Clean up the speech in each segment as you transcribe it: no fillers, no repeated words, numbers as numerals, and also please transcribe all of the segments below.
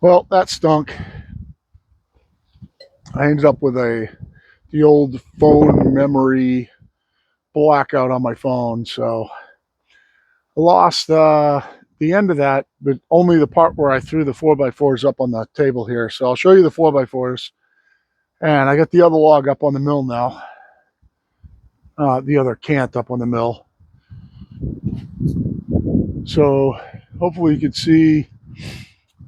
Well, that stunk. I ended up with the old phone memory blackout on my phone, so I lost the end of that, but only the part where I threw the 4x4s up on the table here. So I'll show you the 4x4s, and I got the other log up on the mill now, the other cant up on the mill. So hopefully you can see.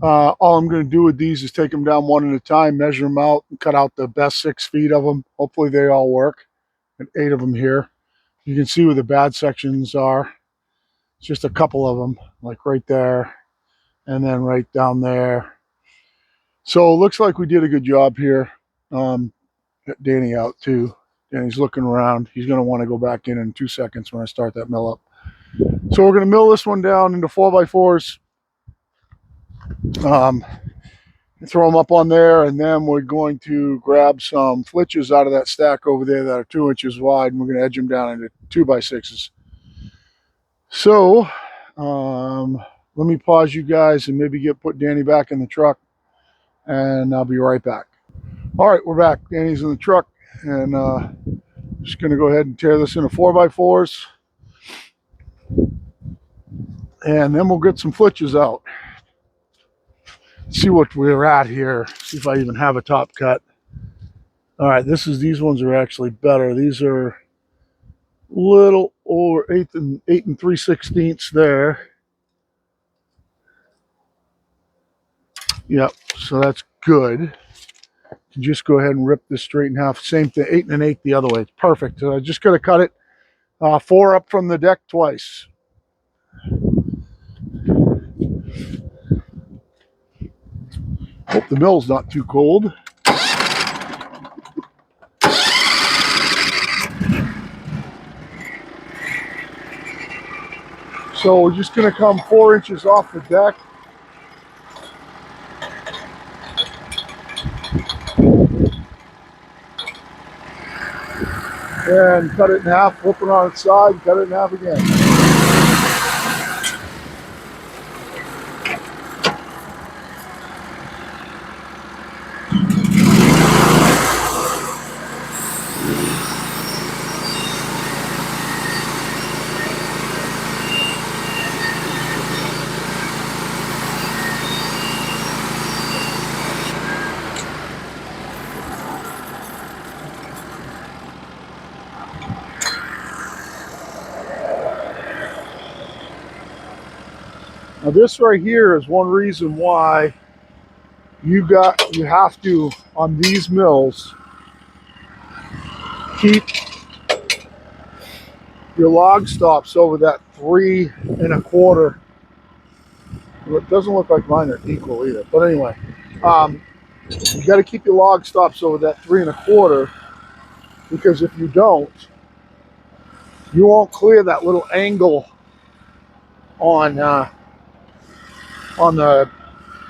All I'm going to do with these is take them down one at a time, measure them out, and cut out the best 6 feet of them. Hopefully they all work. And 8 of them here. You can see where the bad sections are. It's just a couple of them, like right there, and then right down there. So it looks like we did a good job here. Got Danny out too. Danny's looking around. He's going to want to go back in 2 seconds when I start that mill up. So we're going to mill this one down into 4x4s. Throw them up on there, and then we're going to grab some flitches out of that stack over there that are 2 inches wide, and we're going to edge them down into 2x6s. So let me pause you guys and maybe put Danny back in the truck, and I'll be right back. All right, we're back. Danny's in the truck, and just going to go ahead and tear this into 4x4s, and then we'll get some flitches out. See what we're at here. See if I even have a top cut. All right, these ones are actually better. These are little over 8 3/16 there. Yep, so that's good. You just go ahead and rip this straight in half. Same thing, 8 1/8 the other way. It's perfect. So I just got to cut it 4 up from the deck twice. Hope the mill's not too cold. So we're just going to come 4 inches off the deck. And cut it in half, flip it on its side, cut it in half again. Now this right here is one reason why you have to, on these mills, keep your log stops over that 3 1/4. It doesn't look like mine are equal either, but anyway, you got to keep your log stops over that 3 1/4, because if you don't, you won't clear that little angle on the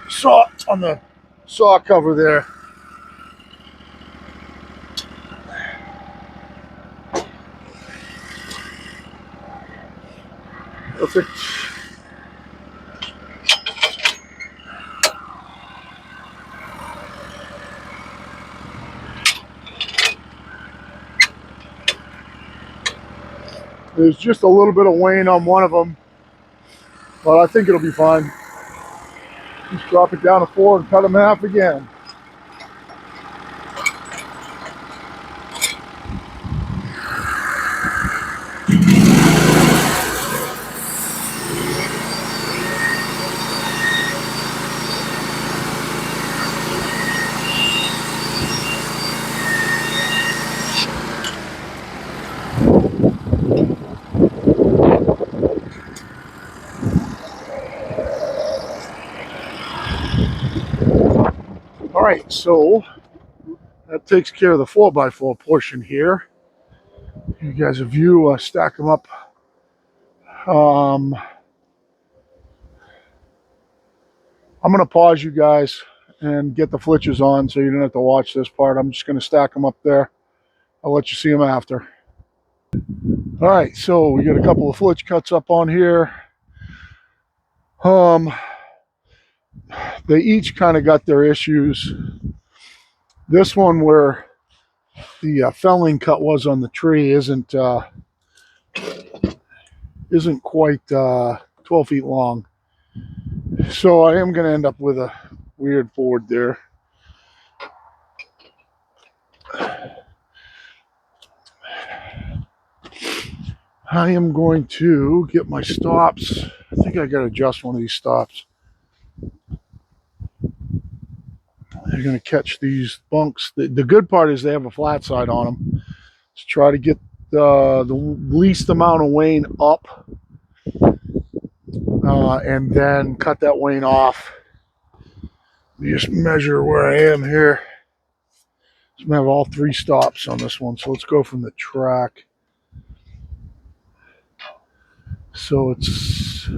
saw cover there. Perfect. There's just a little bit of wane on one of them, but I think it'll be fine. Just drop it down to 4 and cut them in half again. All right, so that takes care of the 4x4 portion here. You guys a view, stack them up. I'm going to pause you guys and get the flitches on so you don't have to watch this part. I'm just going to stack them up there. I'll let you see them after. All right, so we got a couple of flitch cuts up on here. They each kind of got their issues. This one where the felling cut was on the tree isn't quite 12 feet long. So I am going to end up with a weird board there. I am going to get my stops. I think I got to adjust one of these stops. They're going to catch these bunks. The good part is they have a flat side on them. Let's try to get the least amount of wane up and then cut that wane off. Just measure where I am here. So I'm going to have all 3 stops on this one. So let's go from the track. So it's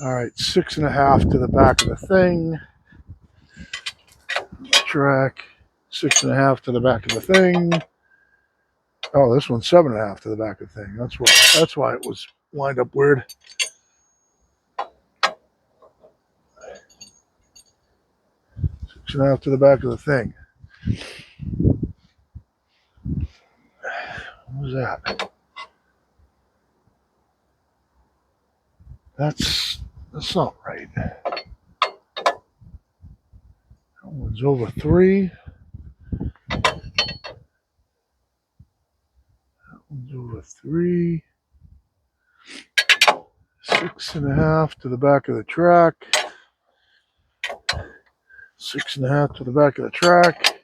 all right, 6.5 to the back of the thing. Track, 6.5 to the back of the thing. Oh, this one's 7.5 to the back of the thing. That's why it was lined up weird. Six and a half to the back of the thing. What was that? That's not right. That one's over 3. That one's over 3. 6.5 to the back of the track. 6.5 to the back of the track.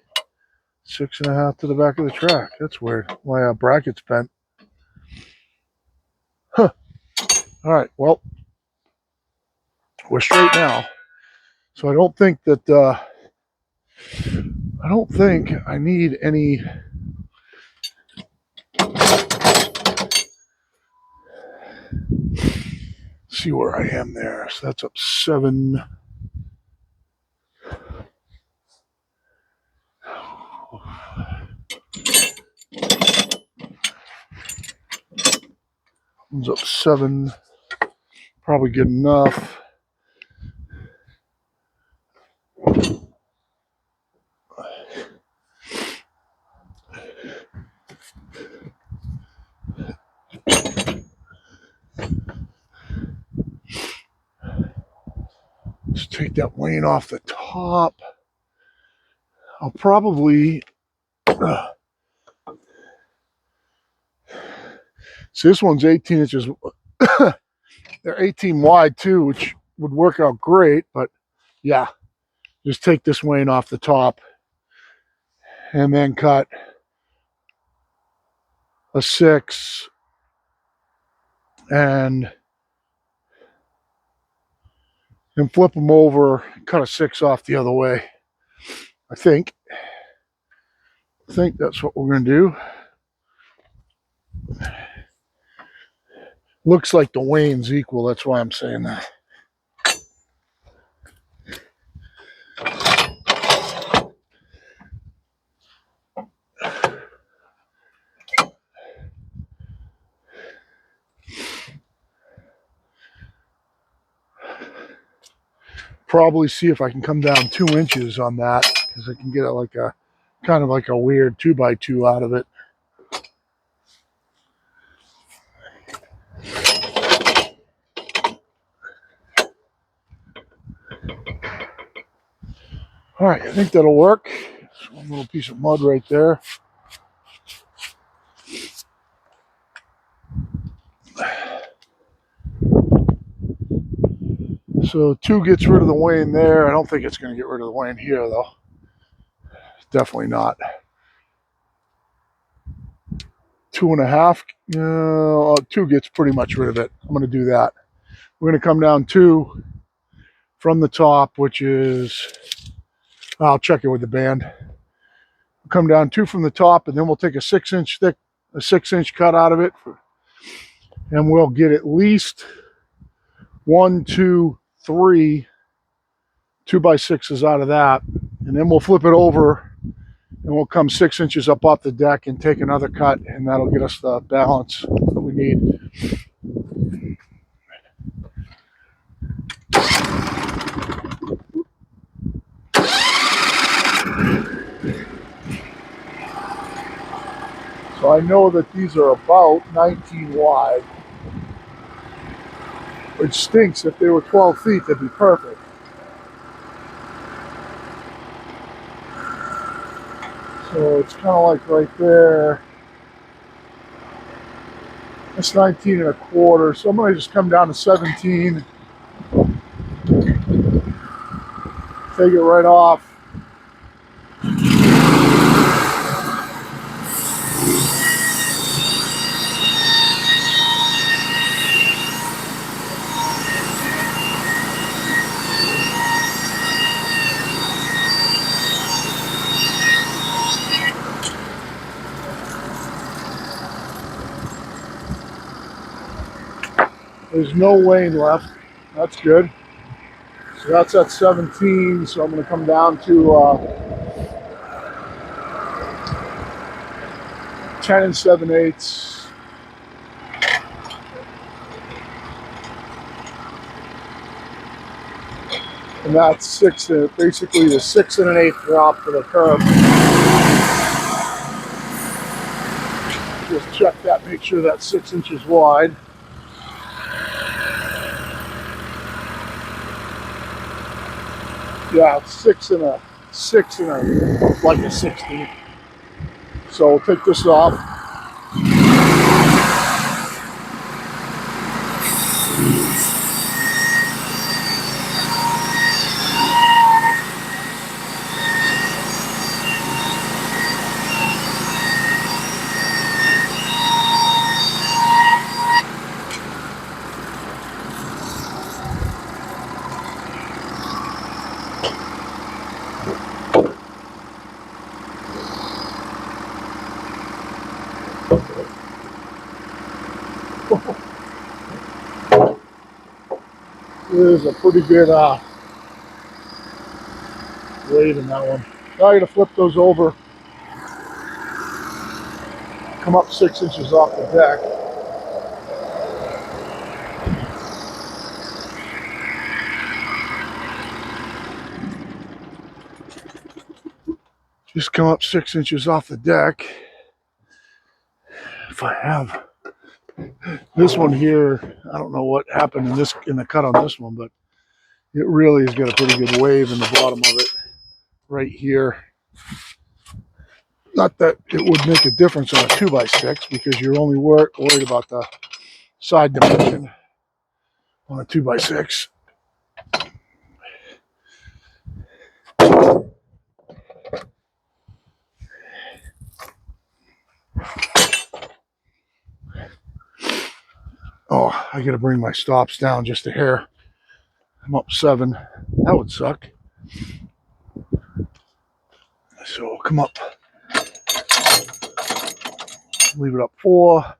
6.5 to the back of the track. That's weird. My bracket's bent. Huh. All right. Well, we're straight now. So I don't think I need any. See where I am there. So that's up 7. One's up 7. Probably good enough. Let's take that wane off the top. I'll probably so this one's 18 inches. They're 18 wide too, which would work out great, but yeah, just take this wane off the top and then cut a 6 and flip them over, cut a 6 off the other way. I think that's what we're going to do. Looks like the wane's equal. That's why I'm saying that. Probably see if I can come down 2 inches on that, because I can get like a kind of like a weird 2x2 out of it. All right, I think that'll work. There's one little piece of mud right there. So 2 gets rid of the wane there. I don't think it's going to get rid of the wane here, though. Definitely not. 2.5. 2 gets pretty much rid of it. I'm going to do that. We're going to come down 2 from the top, which is, I'll check it with the band. We'll come down 2 from the top, and then we'll take a 6-inch thick, a 6-inch cut out of it, and we'll get at least 1, 2, 3 2x6s out of that, and then we'll flip it over and we'll come 6 inches up off the deck and take another cut, and that'll get us the balance that we need. So I know that these are about 19 wide, which stinks. If they were 12 feet, they'd be perfect. So it's kind of like right there. That's 19 and a quarter. So I'm going to just come down to 17. Take it right off. There's no wane left. That's good. So that's at 17. So I'm going to come down to 10 and 7/8. And that's basically the 6 1/8 drop for the curve. Just check that, make sure that's 6 inches wide. Yeah, it's 6 and a like a 16. So we'll take this off. There's a pretty good weight in that one. Now I got to flip those over, come up 6 inches off the deck. Just come up 6 inches off the deck. If I have this one here, I don't know what happened in the cut on this one, but it really has got a pretty good wave in the bottom of it right here. Not that it would make a difference on a 2x6 because you're only worried about the side dimension on a 2x6. Oh, I got to bring my stops down just a hair. I'm up 7. That would suck. So we'll come up, leave it up 4.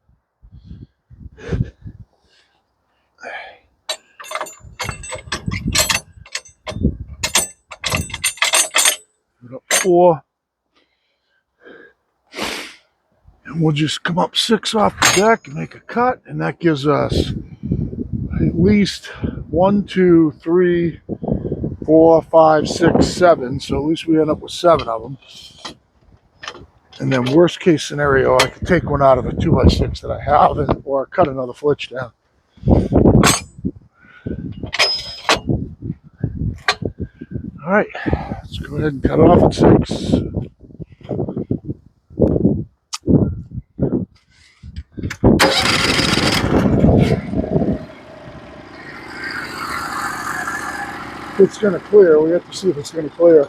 Leave it up 4. And we'll just come up 6 off the deck and make a cut, and that gives us at least 1, 2, 3, 4, 5, 6, 7. So at least we end up with 7 of them. And then worst case scenario, I could take one out of the 2x6 that I have, or cut another flitch down. All right, let's go ahead and cut it off at 6. It's going to clear. We have to see if it's going to clear.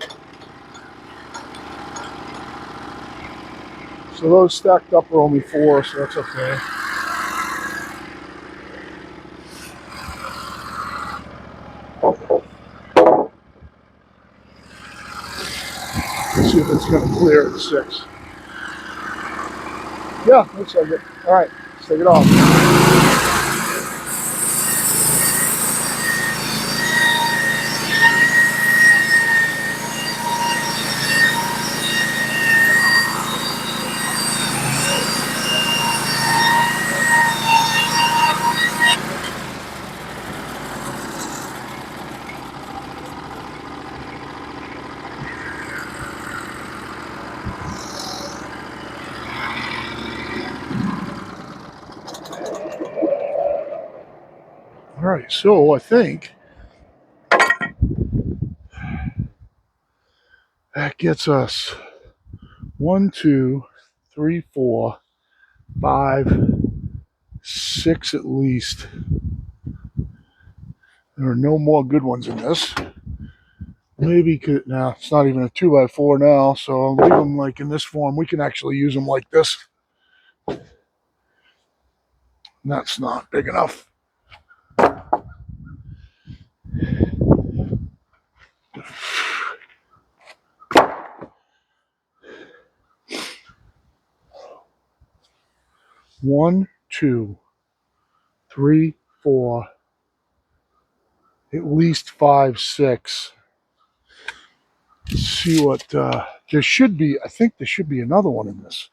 So those stacked up are only 4, so that's okay. Let's see if it's going to clear at 6. Yeah, looks like it. All right, let's take it off. right, so I think that gets us 1, 2, 3, 4, 5, 6 at least. There are no more good ones in this. Maybe could now it's not even a 2x4 now, so I'll leave them like in this form. We can actually use them like this. That's not big enough. One, two, three, four, at least 5, 6. Let's see what there should be. I think there should be another one in this.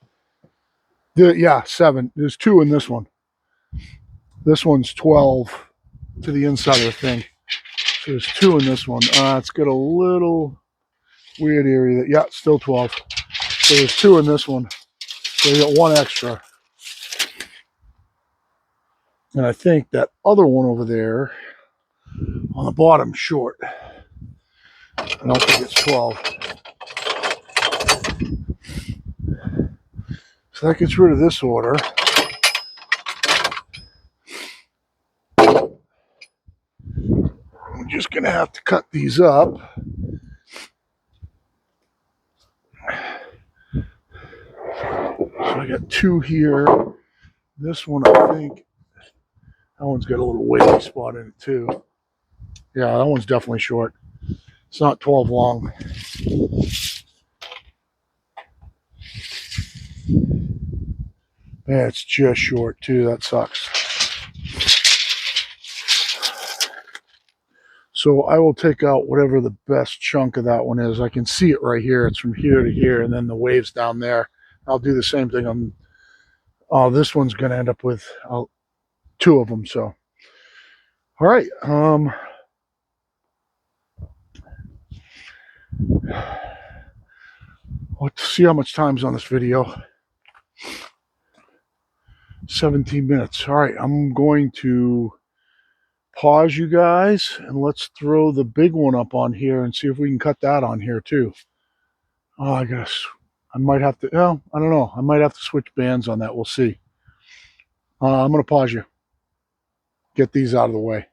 Yeah, 7. There's 2 in this one. This one's 12 to the inside of the thing. So there's 2 in this one. It's got a little weird area. Yeah, still 12. So there's 2 in this one. So you got 1 extra. And I think that other one over there on the bottom short. I don't think it's 12. So that gets rid of this order. I'm just going to have to cut these up. So I got 2 here. This one, I think, that one's got a little wavy spot in it too. Yeah, that one's definitely short. It's not 12 long. Yeah, it's just short too. That sucks. So I will take out whatever the best chunk of that one is. I can see it right here. It's from here to here, and then the waves down there. I'll do the same thing on this one's going to end up with 2 of them. So, all right. Let's see how much time's on this video. 17 minutes. All right. I'm going to pause you guys and let's throw the big one up on here and see if we can cut that on here too. Oh, I guess I might have to, well, I don't know. I might have to switch bands on that. We'll see. I'm going to pause you. Get these out of the way.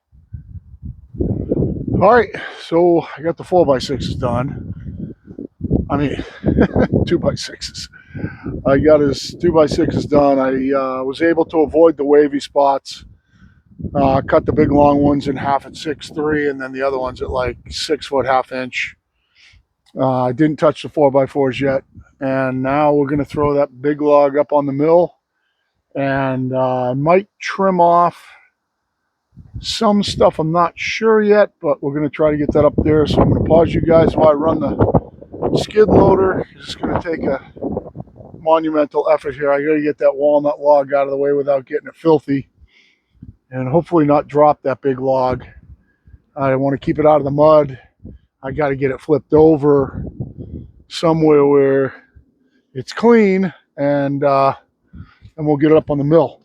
All right. So I got the 4x6s done. I mean, 2x6s. I got his 2x6s done. I was able to avoid the wavy spots. Cut the big long ones in half at 6'3", and then the other ones at like 6 foot ½ inch. I didn't touch the 4x4s yet, and now we're going to throw that big log up on the mill, and I might trim off some stuff. I'm not sure yet, but we're going to try to get that up there. So I'm going to pause you guys while I run the skid loader. It's going to take a monumental effort here. I got to get that walnut log out of the way without getting it filthy, and hopefully not drop that big log. I want to keep it out of the mud. I got to get it flipped over somewhere where it's clean, and we'll get it up on the mill.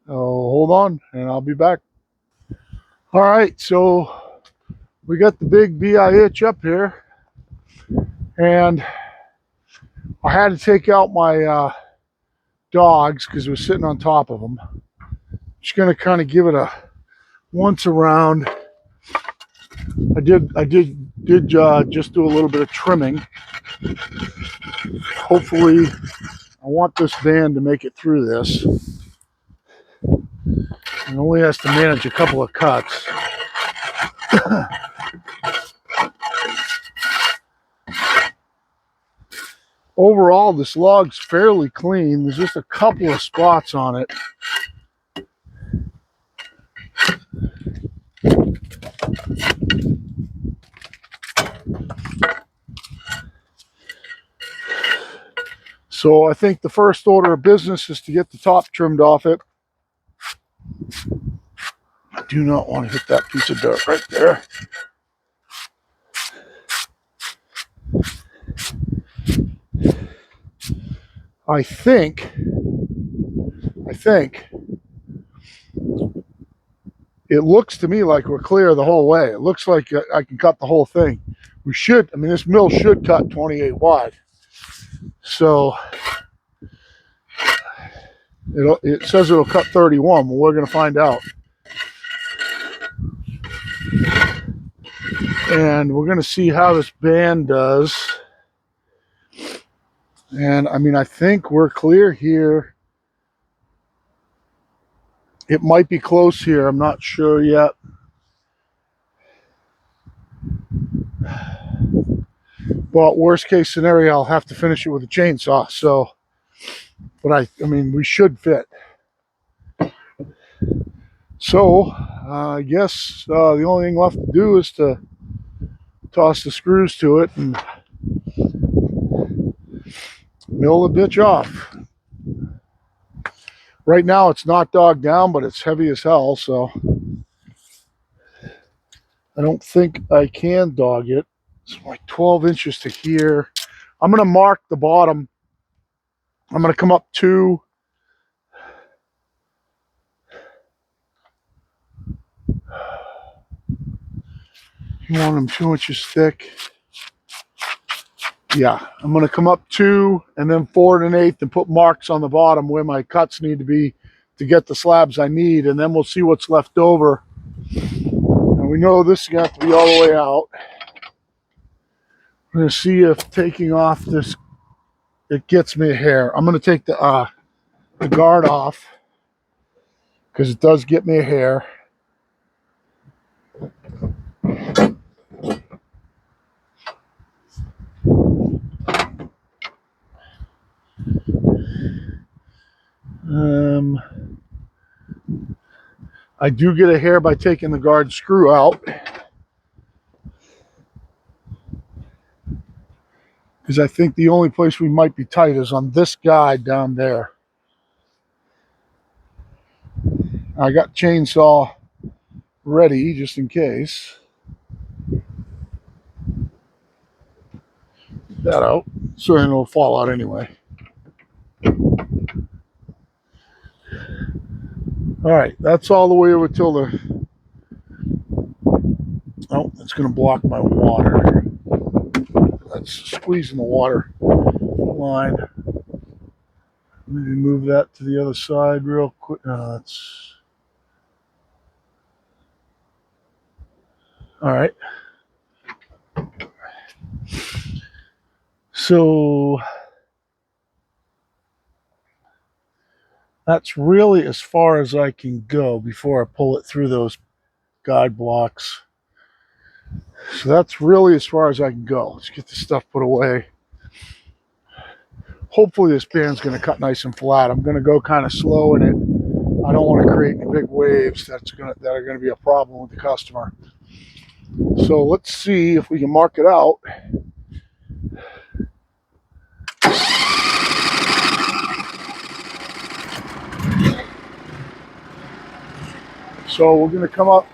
So hold on, and I'll be back. All right, so we got the big BI hitch up here, and I had to take out my dogs because it was sitting on top of them. Just gonna kind of give it a once around. I did just do a little bit of trimming. Hopefully, I want this band to make it through this. It only has to manage a couple of cuts. Overall, this log's fairly clean. There's just a couple of spots on it. So I think the first order of business is to get the top trimmed off it. I do not want to hit that piece of dirt right there. I think It looks to me like we're clear the whole way. It looks like I can cut the whole thing. We should, I mean, this mill should cut 28 wide. So it says it'll cut 31. Well, we're going to find out. And we're going to see how this band does. And I mean, I think we're clear here. It might be close here. I'm not sure yet. But worst case scenario, I'll have to finish it with a chainsaw. So, but I mean, we should fit. So, I guess the only thing left to do is to toss the screws to it and mill the bitch off. Right now, it's not dogged down, but it's heavy as hell, so I don't think I can dog it. It's like 12 inches to here. I'm going to mark the bottom. I'm going to come up 2. You want them 2 inches thick. Yeah, I'm going to come up 2 and then 4 1/8 and put marks on the bottom where my cuts need to be to get the slabs I need, and then we'll see what's left over. And we know this is going to have to be all the way out. I'm going to see if taking off this, it gets me a hair. I'm going to take the guard off because it does get me a hair. I do get a hair by taking the guard screw out, because I think the only place we might be tight is on this guide down there. I got chainsaw ready just in case. Get that out, so it'll fall out anyway. All right, that's all the way over till the, oh, it's going to block my water. That's squeezing the water line. Maybe move that to the other side real quick. That's all right. So that's really as far as I can go before I pull it through those guide blocks. So that's really as far as I can go. Let's get this stuff put away. Hopefully this band's going to cut nice and flat. I'm going to go kind of slow in it. I don't want to create any big waves that are going to be a problem with the customer. So let's see if we can mark it out. So we're going to come up,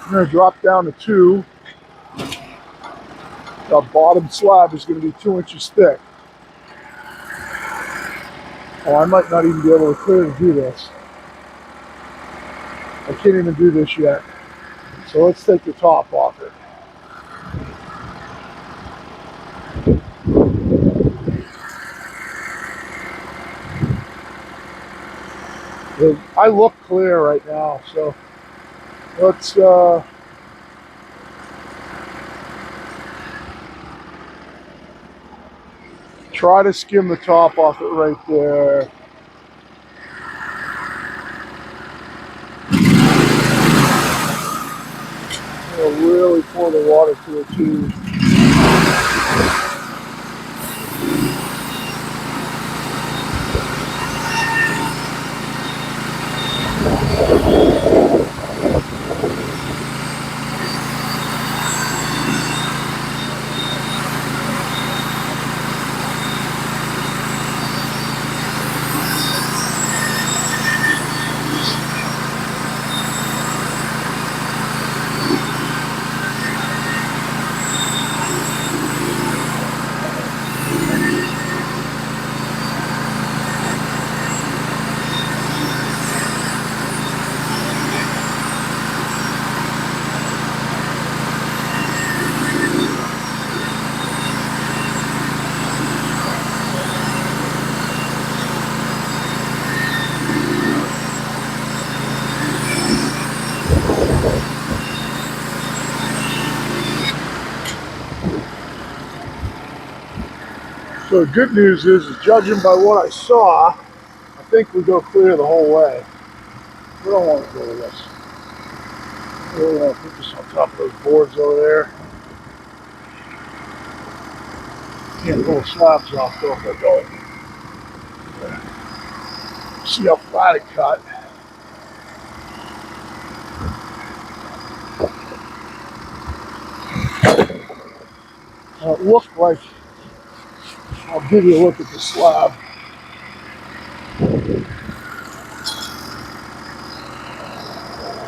we're going to drop down to 2. The bottom slab is going to be 2 inches thick. Oh, I might not even be able to clear to do this. I can't even do this yet. So let's take the top off it. I look clear right now, so let's try to skim the top off it right there. I'll really pour the water to it too. So the good news is judging by what I saw, I think we go clear the whole way. We don't want to go with this. We really want to put this on top of those boards over there. Can't pull the slabs off though if I go. See how flat it cut. It looked like, I'll give you a look at the slab.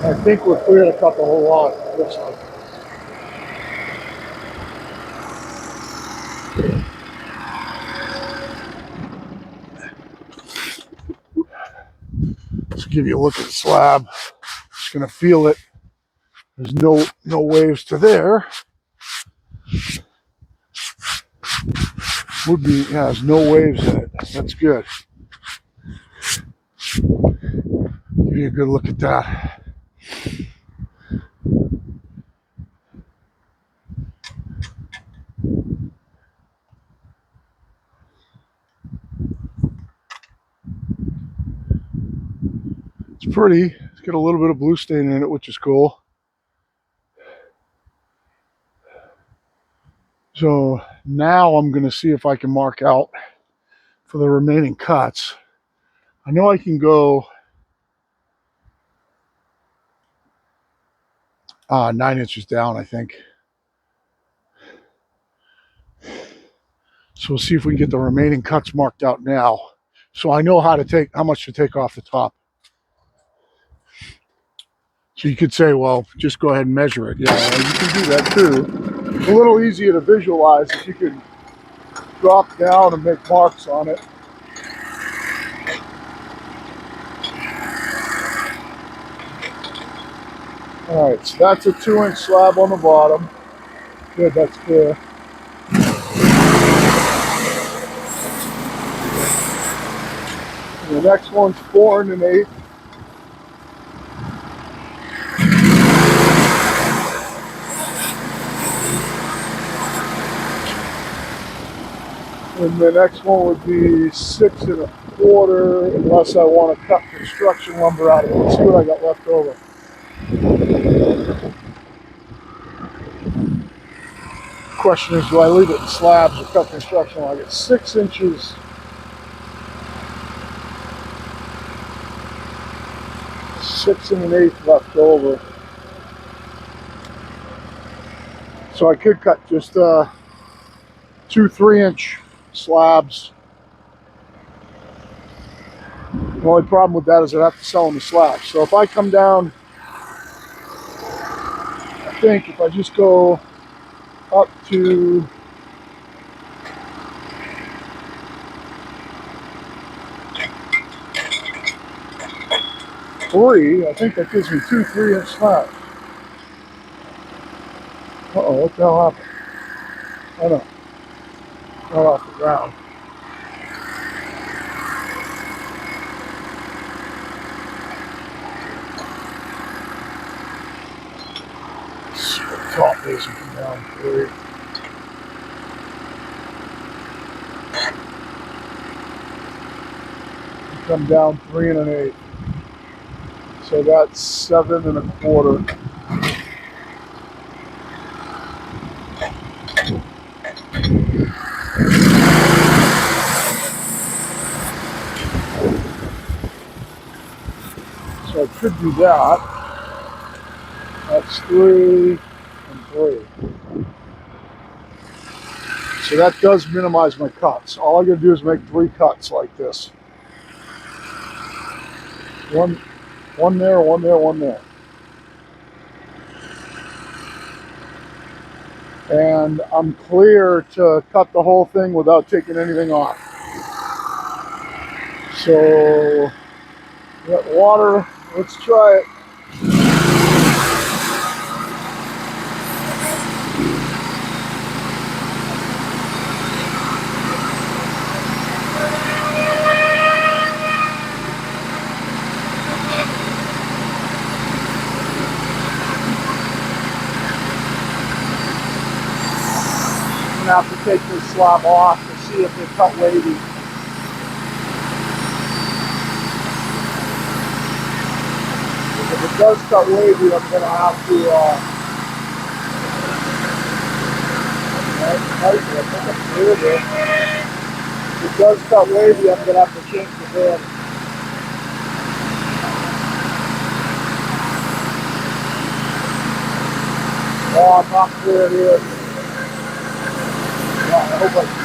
I think we're clear to cut the whole lot, it looks like. Let's give you a look at the slab. Just gonna feel it. There's no waves to there. Would be, yeah, there's no waves in it. That's good. Give you a good look at that. It's pretty. It's got a little bit of blue stain in it, which is cool. So now I'm going to see if I can mark out for the remaining cuts. I know I can go 9 inches down, I think. So we'll see if we can get the remaining cuts marked out now. So I know how much to take off the top. So you could say, well, just go ahead and measure it. Yeah, you can do that too. It's a little easier to visualize if you can drop down and make marks on it. All right, so that's a 2-inch slab on the bottom. Good, that's clear. And the next one's 4 1/8. And the next one would be 6 1/4, unless I want to cut construction lumber out of it. Let's see what I got left over. Question is, do I leave it in slabs or cut construction lumber? I get 6 inches. 6 1/8 left over. So I could cut just 2 3-inch slabs. The only problem with that is I'd have to sell them the slabs. So if I come down, I think if I just go up to three, I think that gives me 2 3-inch slabs. Uh-oh, what the hell happened? Oh no, not off the ground. Top is and come down 3. Come down 3 1/8. So that's 7 1/4. So I could do that. That's 3 and 3. So that does minimize my cuts. All I gotta do is make 3 cuts like this. One there, one there, one there. And I'm clear to cut the whole thing without taking anything off. So, got water, let's try it. I'm gonna have to take this slab off to see if they cut wavy. If it does cut wavy, I'm going to have to, if it does cut wavy, I'm going to have to change the bed. Oh, I'm not clear here. Yeah, I hope I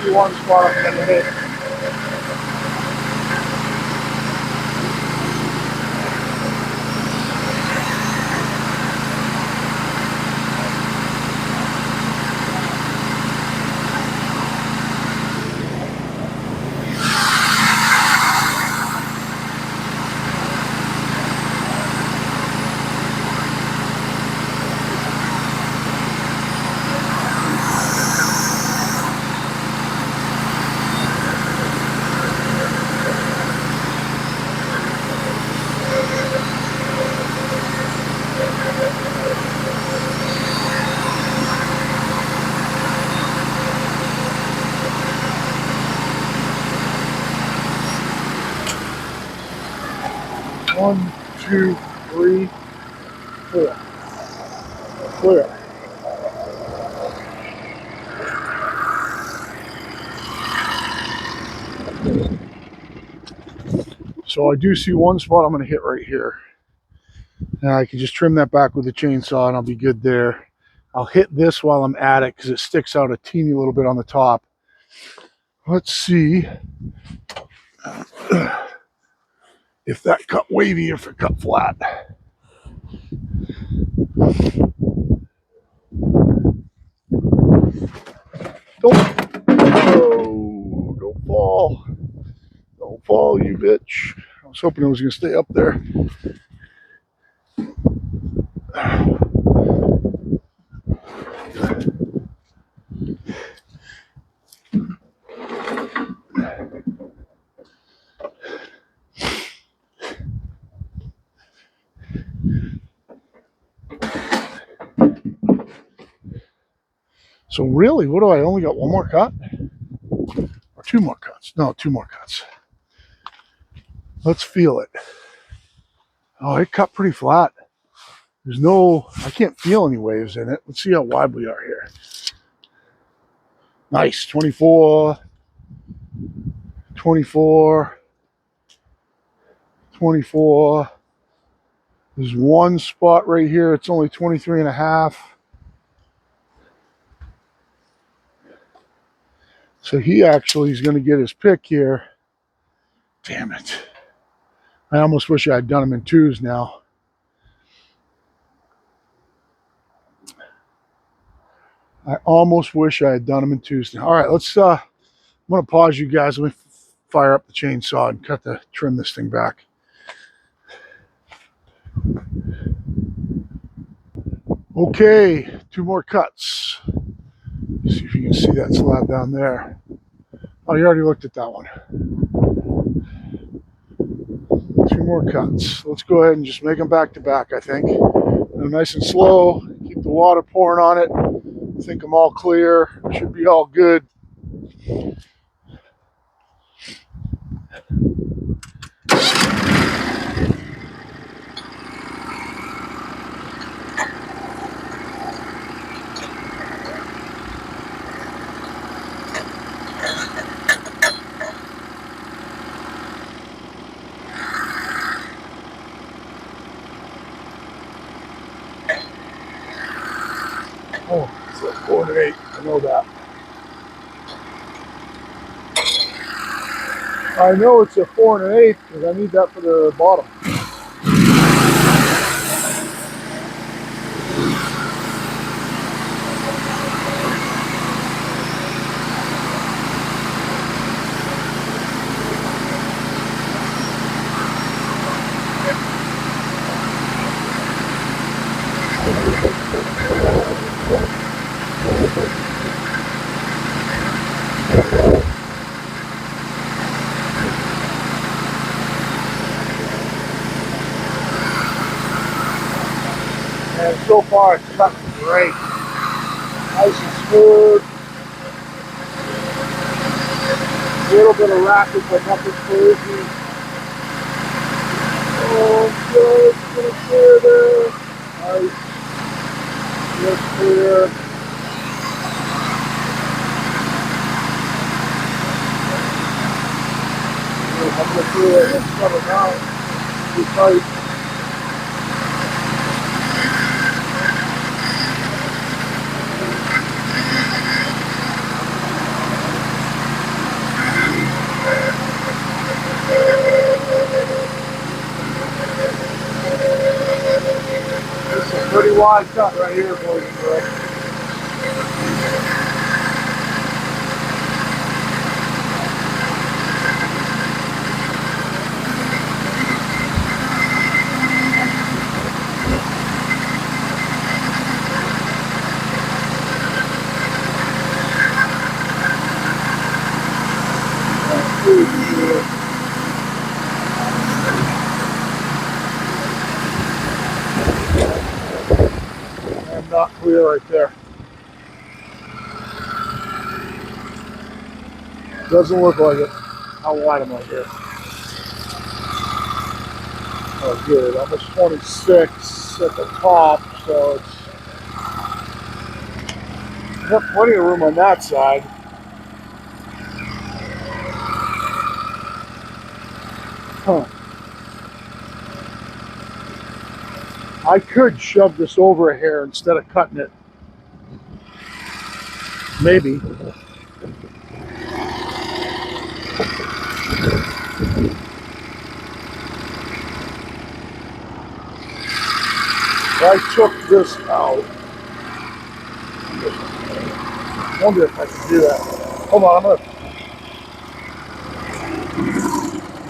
see one spot I'm going to hit. One, two, three, four. Clear. So I do see one spot I'm going to hit right here. And I can just trim that back with the chainsaw and I'll be good there. I'll hit this while I'm at it because it sticks out a teeny little bit on the top. Let's see if that cut wavy or if it cut flat. Don't fall. Don't fall, you bitch. I was hoping it was going to stay up there. So really, what do I only got one more cut? Or two more cuts? No, two more cuts. Let's feel it. Oh, it cut pretty flat. There's no, I can't feel any waves in it. Let's see how wide we are here. Nice, 24, 24, 24. There's one spot right here. It's only 23 and a half. So he actually is going to get his pick here. Damn it. I almost wish I had done them in twos now. I almost wish I had done them in twos now. All right, let's, I'm going to pause you guys. Let me fire up the chainsaw and trim this thing back. Okay, two more cuts. Let's see if you can see that slab down there. Oh, you already looked at that one. Two more cuts. Let's go ahead and just make them back to back, I think. They're nice and slow. Keep the water pouring on it. I think I'm all clear. Should be all good. Oh, it's like 4 and 8. I know that. I know it's a 4 and an 8 because I need that for the bottom. so far it's cutting great. Nice and smooth. A little bit of rapid, but nothing crazy. Oh, good. It's gonna clear there. Nice. Just clear. I'm gonna clear it. Let's cut it out. Be tight. This is a pretty wide cut right here, boys and girls. And not clear right there. Doesn't look like it. How wide am I here? Oh, good. Almost 26 at the top, so it's got plenty of room on that side. Huh. I could shove this over a hair instead of cutting it. Maybe. I took this out. I wonder if I can do that. Hold on, I'm gonna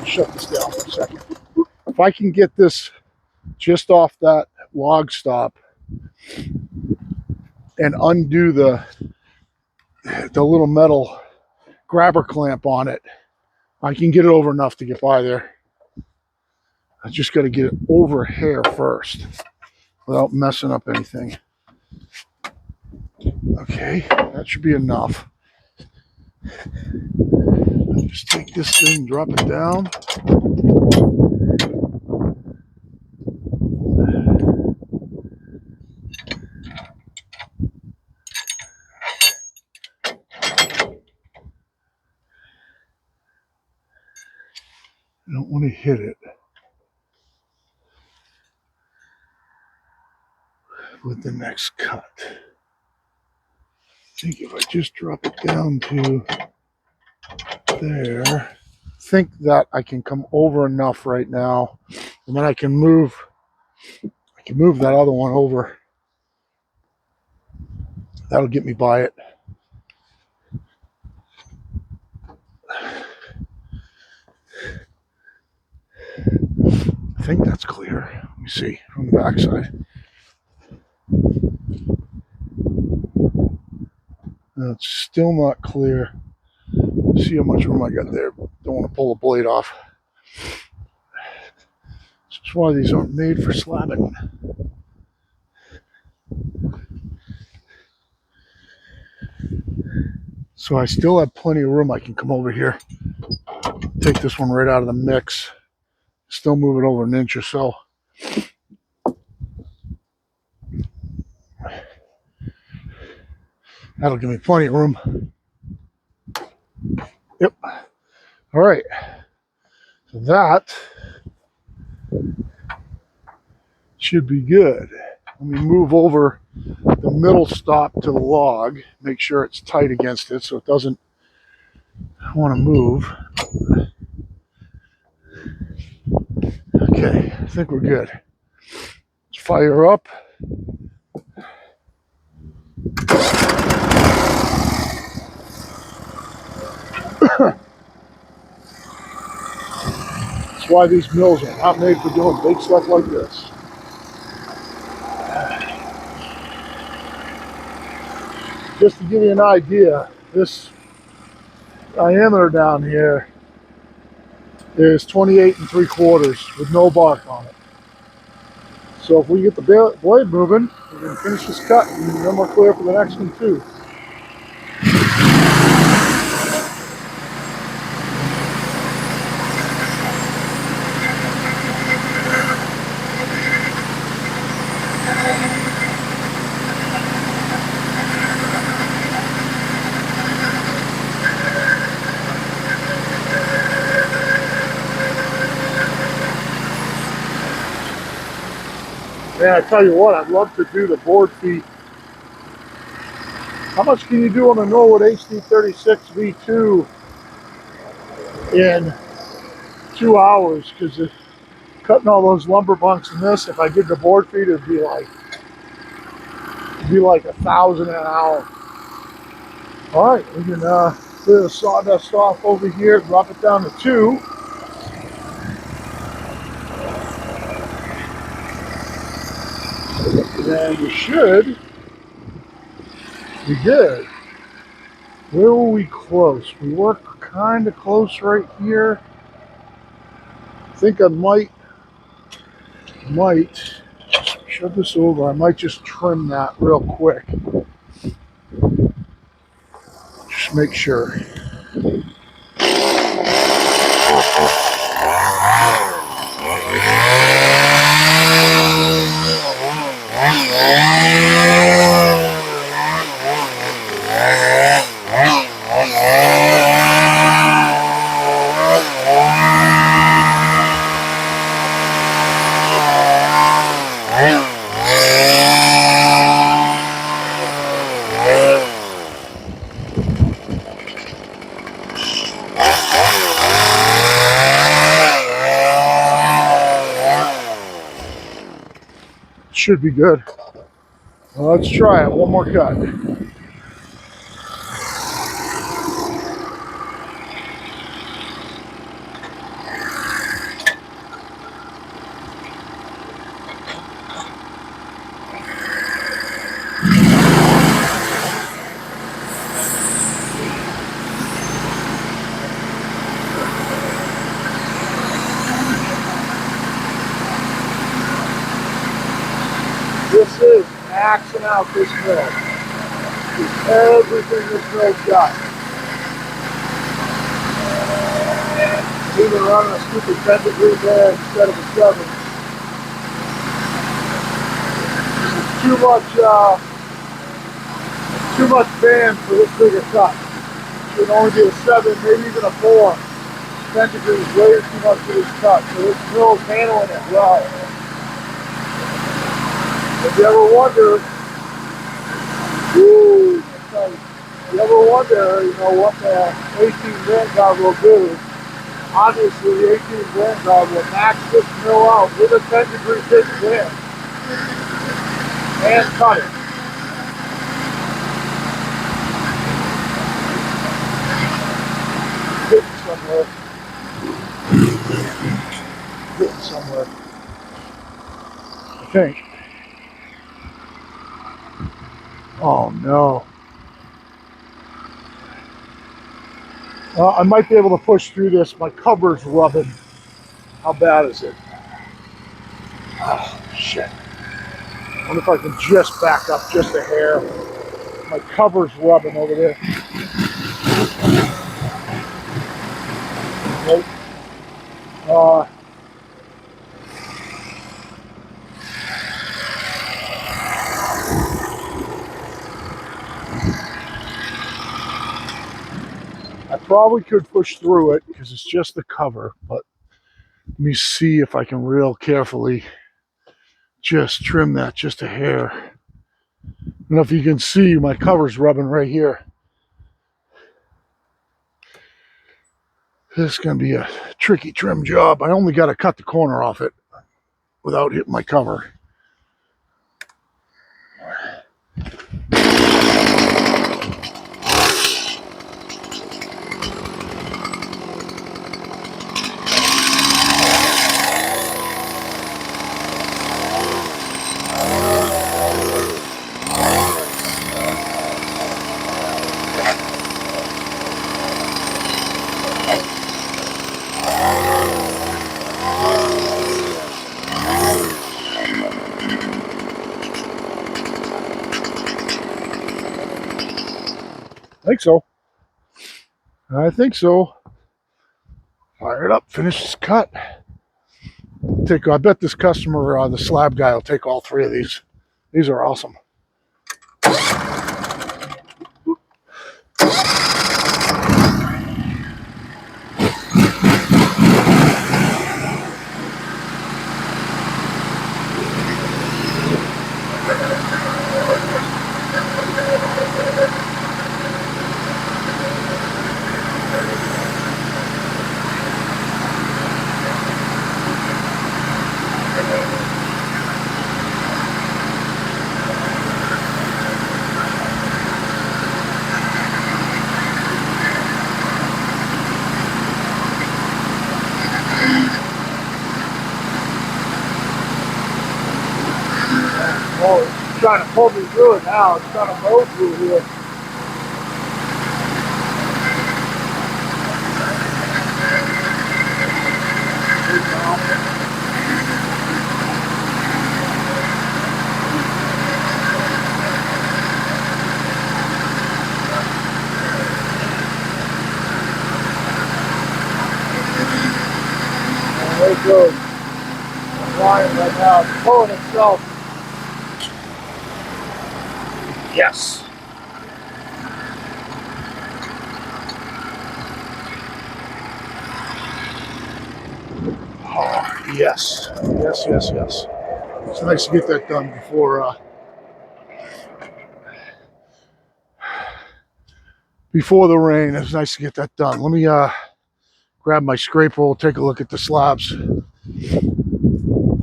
shut this down for a second. If I can get this just off that log stop and undo the little metal grabber clamp on it, I can get it over enough to get by there. I just got to get it over hair first without messing up anything. Okay, that should be enough. Just take this thing, drop it down. I don't want to hit it with the next cut. I think if I just drop it down to there, I think that I can come over enough right now, and then I can move that other one over. That'll get me by it. I think that's clear. Let me see from the back side. It's still not clear. See how much room I got there. Don't want to pull the blade off. That's why these aren't made for slabbing. So I still have plenty of room. I can come over here, take this one right out of the mix, still move it over an inch or so. That'll give me plenty of room. Yep. All right. So that should be good. Let me move over the middle stop to the log, make sure it's tight against it so it doesn't want to move. Okay, I think we're good. Let's fire up. That's why these mills are not made for doing big stuff like this. Just to give you an idea, this diameter down here is 28 3/4 with no bark on it. So if we get the blade moving, we can finish this cut and then we're clear for the next one too. Man, I tell you what, I'd love to do the board feet. How much can you do on the Norwood HD36v2 in 2 hours? Because cutting all those lumber bunks in this, if I did the board feet, it'd be like 1,000 an hour. All right, we can clear the sawdust off over here, drop it down to 2. And then we should be good. Where were we close? We were kind of close right here. I think I might shove this over. I might just trim that real quick. Just make sure. Should be good. Well, let's try it. One more cut. This is maxing out this mill. It's everything this mill's got. Even running a stupid 10-degree bed instead of a 7. Too much band for this bigger cut. It should only be a 7, maybe even a 4. 10 degrees way too much for this cut. So this mill's handling it well. If you ever wonder, what the 18 Vanguard will do, obviously the 18 Vanguard will max this mill out with a 10-degree pitch band and cut it. Getting somewhere. I think. Oh no. I might be able to push through this. My cover's rubbing. How bad is it? Oh, shit. I wonder if I can just back up just a hair. My cover's rubbing over there. Nope. I probably could push through it because it's just the cover, but let me see if I can real carefully just trim that just a hair. I don't know if you can see my cover's rubbing right here. This is going to be a tricky trim job. I only got to cut the corner off it without hitting my cover. so. I think so. Fire it up, finish this cut. I bet this customer, the slab guy, will take all 3 of these. These are awesome. Oh, it's trying to pull me through it now. It's trying to mow through here. There it goes. It's flying right now. It's pulling itself. Yes. Oh, yes. Yes, yes, yes. It's nice to get that done before the rain. It's nice to get that done. Let me grab my scraper, take a look at the slabs.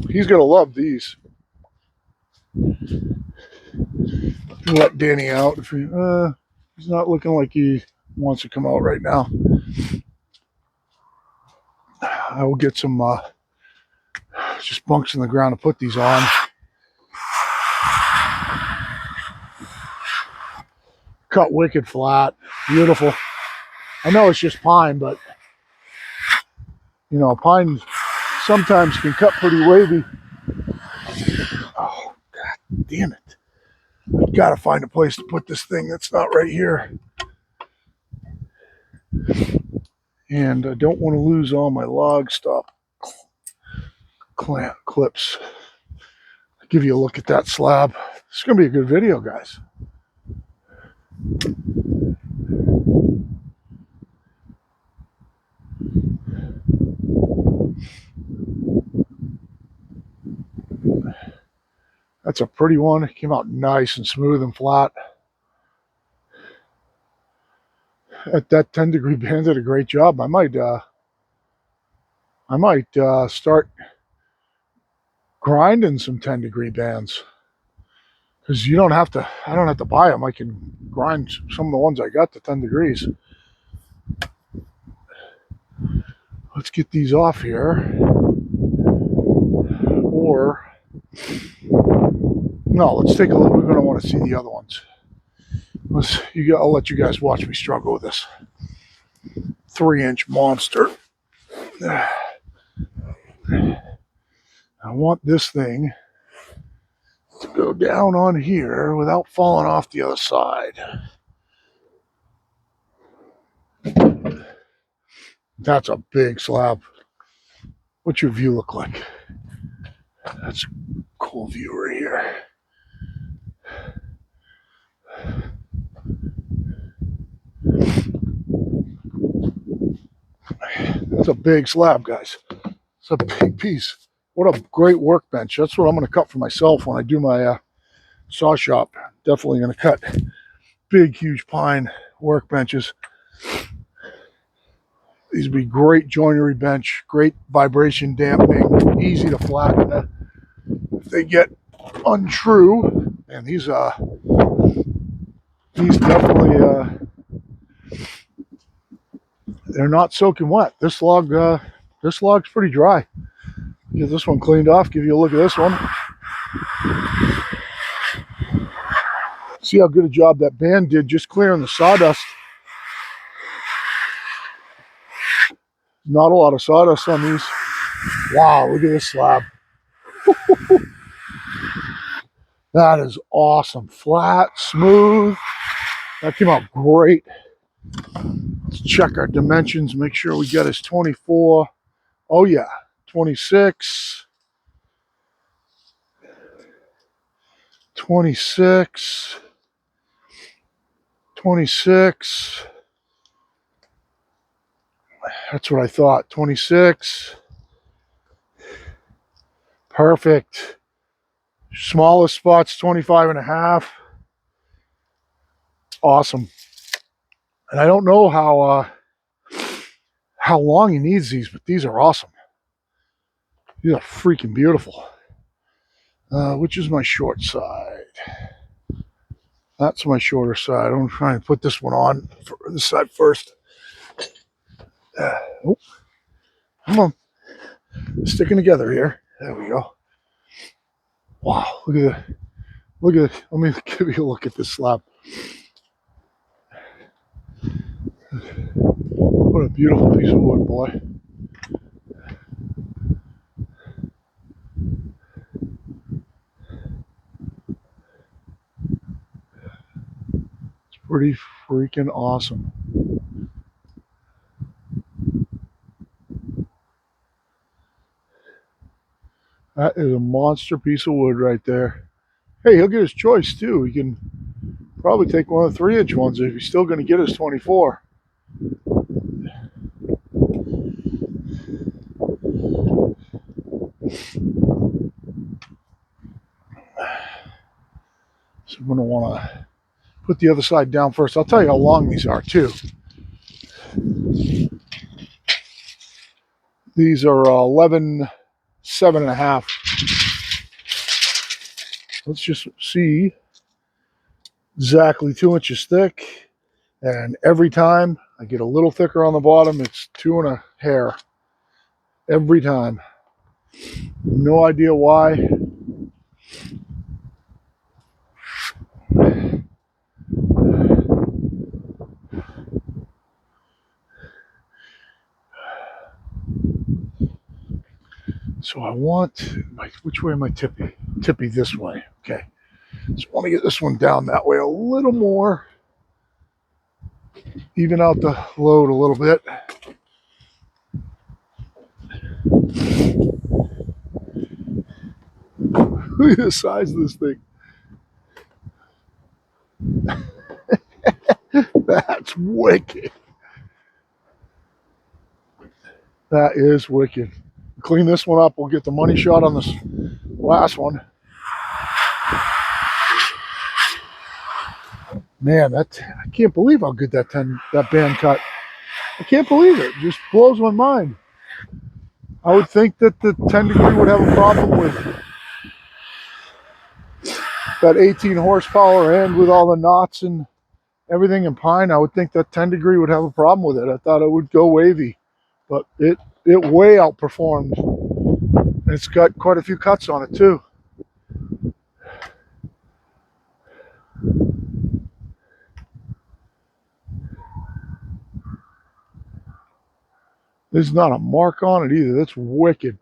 He's gonna love these. Let Danny out if he's not looking like he wants to come out right now. I will get some just bunks in the ground to put these on. Cut wicked flat, beautiful. I know it's just pine, but you know, pine sometimes can cut pretty wavy. Oh, God damn it. I've got to find a place to put this thing that's not right here. And I don't want to lose all my log stop clamp clips. I'll give you a look at that slab. It's going to be a good video, guys. That's a pretty one. It came out nice and smooth and flat. That 10-degree band did a great job. I might start grinding some 10-degree bands, because I don't have to buy them. I can grind some of the ones I got to 10 degrees. Let's get these off here. Or no, let's take a look. We're going to want to see the other ones. I'll let you guys watch me struggle with this 3-inch monster. I want this thing to go down on here without falling off the other side. That's a big slab. What's your view look like? That's a cool view right here. That's a big slab, guys. It's a big piece. What a great workbench. That's what I'm going to cut for myself when I do my saw shop. Definitely going to cut big, huge pine workbenches. These would be great joinery bench, great vibration dampening, easy to flatten if they get untrue. And these definitely they're not soaking wet. This log's pretty dry. Get this one cleaned off. Give you a look at this one. See how good a job that band did just clearing the sawdust. Not a lot of sawdust on these. Wow, look at this slab. That is awesome. Flat, smooth. That came out great. Let's check our dimensions, make sure we get his 24. Oh yeah, 26. 26. 26. That's what I thought. 26. Perfect. Smallest spot's 25 and a half. Awesome. And I don't know how long he needs these, but these are awesome. These are freaking beautiful. Which is my short side? That's my shorter side. I'm trying to put this one on for this side first. Oh, come on. Sticking together here. There we go. Wow, look at that. Look at it. Let me give you a look at this slab. What a beautiful piece of wood, boy. It's pretty freaking awesome. That is a monster piece of wood right there. Hey, he'll get his choice too. He can probably take one of the 3-inch ones if he's still going to get his 24. So I'm going to want to put the other side down first. I'll tell you how long these are too. These are 11, 7.5. Let's just see. Exactly 2 inches thick. And every time I get a little thicker on the bottom, it's 2 and a hair. Every time. No idea why. So I want, which way am I tippy? Tippy this way. Okay. Just want to get this one down that way a little more. Even out the load a little bit. Look at the size of this thing. That's wicked. That is wicked. Clean this one up. We'll get the money shot on this last one. Man, I can't believe how good that band cut. I can't believe it. It just blows my mind. I would think that the 10 degree would have a problem with that 18 horsepower and with all the knots and everything in pine. I would think that 10 degree would have a problem with it. I thought it would go wavy, but it way outperformed. And it's got quite a few cuts on it too. There's not a mark on it either. That's wicked.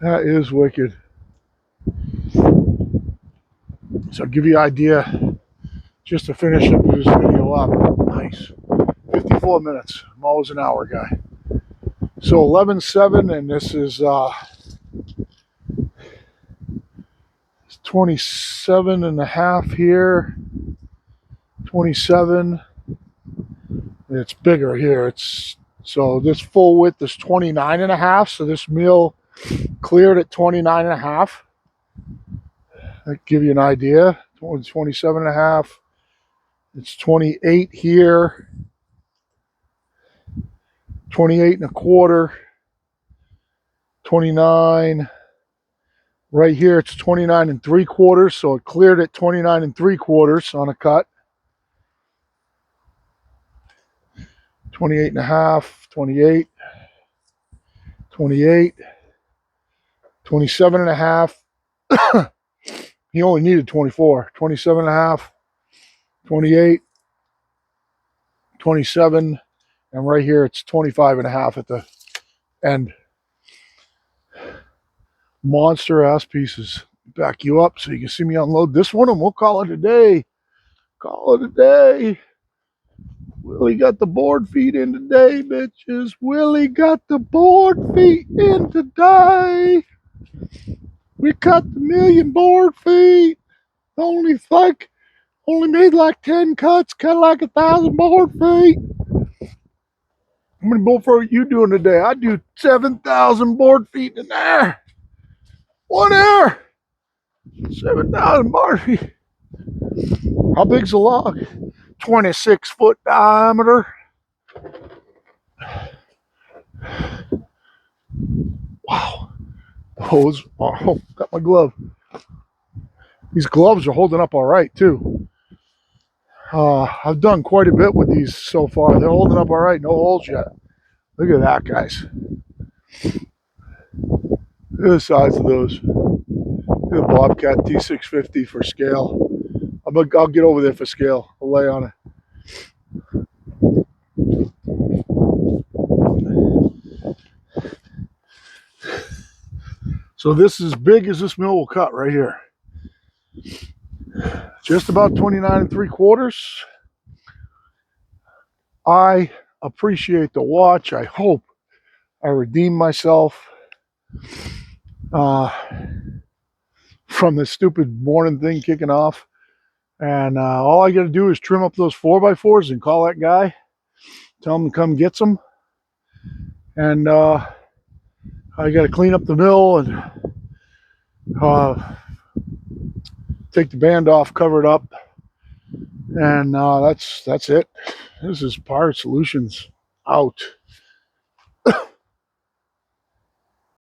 That is wicked. So I'll give you an idea just to finish up this video up. Nice. 54 minutes. I'm always an hour guy. So 11.7, and this is 27 and a half here. 27. It's bigger here. So this full width is 29 and a half. So this mill cleared at 29 and a half. That give you an idea. 27 and a half. It's 28 here. 28 and a quarter. 29. Right here it's 29 and 3/4. So it cleared at 29 and 3/4 on a cut. 28 and a half. 28. 28. 27 and a half. He only needed 24. 27 and a half. 28. 27. And right here it's 25 and a half at the end. Monster ass pieces. Back you up so you can see me unload this one and we'll call it a day. Call it a day. Willie got the board feet in today, bitches. Willie got the board feet in today. We cut the million board feet. Only made like 10 cuts, cut like 1,000 board feet. How many board feet you doing today? I do 7,000 board feet in there. 1 hour. 7,000 board feet. How big's the log? 26-foot diameter. Wow. Those, oh, got my glove. These gloves are holding up all right too. I've done quite a bit with these so far. They're holding up all right. No holes yet. Look at that, guys. Look at the size of those. Look at the Bobcat T650 for scale. I'll get over there for scale. I'll lay on it. So this is as big as this mill will cut right here. Just about 29 3/4. I appreciate the watch. I hope I redeem myself from this stupid morning thing kicking off. And all I got to do is trim up those 4x4s and call that guy. Tell him to come get some. And I got to clean up the mill and take the band off, cover it up. And that's it. This is Pirate Solutions out.